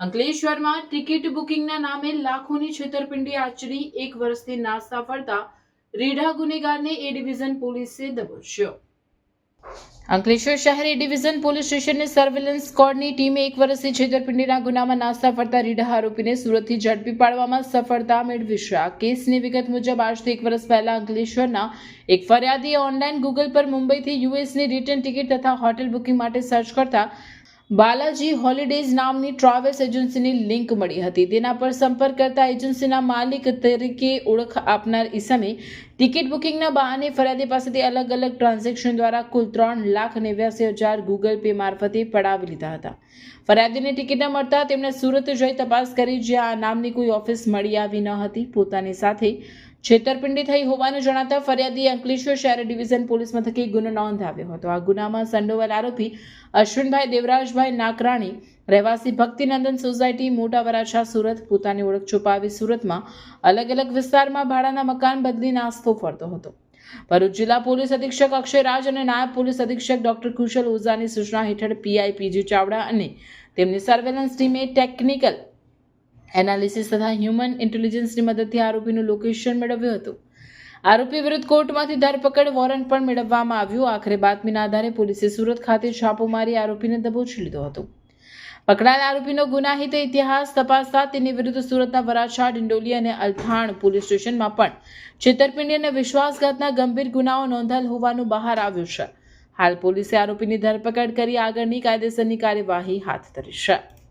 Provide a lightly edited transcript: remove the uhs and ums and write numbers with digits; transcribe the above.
અંકલેશ્વરમાં ટિકિટ બુકિંગના નામે લાખોની છેતરપિંડી આચરી 1 વર્ષથી નાસ્તા ફરતા રીઢા ગુનેગારને એ ડિવિઝન પોલીસે દબોચ્યો। અંકલેશ્વર શહેર એ ડિવિઝન પોલીસ સ્ટેશનની સર્વેલન્સ સ્ક્વોડની ટીમે 1 વર્ષથી છેતરપિંડીના ગુનામાં નાસ્તા ફરતા રીઢા આરોપીને સુરતથી ઝડપી પાડવામાં સફળતા મેળવી છે। આ કેસની વિગત મુજબ આજથી 1 વર્ષ પહેલા અંકલેશ્વરના એક ફરિયાદીએ ઓનલાઈન ગૂગલ પર મુંબઈથી યુએસની રિટર્ન ટિકિટ તથા હોટેલ બુકિંગ માટે સર્ચ કરતા બાલાજી હોલિડેઝ નામની ટ્રાવેલ્સ એજન્સીની લિંક મળી હતી। તેના પર સંપર્ક કરતા એજન્સીના માલિક તરીકે ઓળખ આપનાર ઈસમે ટિકિટ બુકિંગના બહાને ફરિયાદી પાસેથી અલગ અલગ ટ્રાન્ઝેક્શન દ્વારા કુલ 3,89,000 ગૂગલ પે મારફતે પડાવી લીધા હતા। ફરિયાદીને ટિકિટ ન મળતા તેમણે સુરત જઈ તપાસ કરી, જ્યાં આ નામની કોઈ ઓફિસ મળી આવી ન હતી। પોતાની સાથે છેતરપિંડી થઈ હોવાનું જણાતા ફરિયાદીએ અંકલેશ્વર શહેર ડિવિઝન પોલીસ મથકે ગુનો નોંધાવ્યો હતો। આ ગુનામાં સંડોવાયેલ આરોપી અશ્વિનભાઈ દેવરાજભાઈ નાકરાણી, રહેવાસી ભક્તિનંદન સોસાયટી, મોટા વરાછા, સુરત, પોતાની ઓળખ છુપાવી સુરતમાં અલગ અલગ વિસ્તારમાં ભાડાના મકાન બદલી નાસ્તો ફરતો હતો। ભરૂચ જિલ્લા પોલીસ અધિક્ષક અક્ષય રાજ અને નાયબ પોલીસ અધિક્ષક ડોક્ટર કુશલ ઓઝાની સૂચના હેઠળ પીઆઈ પીજી ચાવડા અને તેમની સર્વેલન્સ ટીમે ટેકનિકલ એનાલિસિસ તથા હ્યુમન ઇન્ટેલિજન્સની મદદથી આરોપીનું લોકેશન મેળવ્યું હતું। આરોપી વિરુદ્ધ કોર્ટમાંથી ધરપકડ વોરંટ પણ મેળવવામાં આવ્યું। આખરે બાતમીના આધારે પોલીસે સુરત ખાતે છાપો મારી આરોપીને દબોચી લીધો હતો। પકડાયેલ આરોપીનો ગુનાહિત ઇતિહાસ તપાસતા તેની વિરુદ્ધ સુરતના વરાછા, ડિંડોલી અને અલથાણ પોલીસ સ્ટેશનમાં પણ છેતરપિંડી અને વિશ્વાસઘાતના ગંભીર ગુનાઓ નોંધાયેલ હોવાનું બહાર આવ્યું છે। હાલ પોલીસે આરોપીની ધરપકડ કરી આગળની કાયદેસરની કાર્યવાહી હાથ ધરી છે।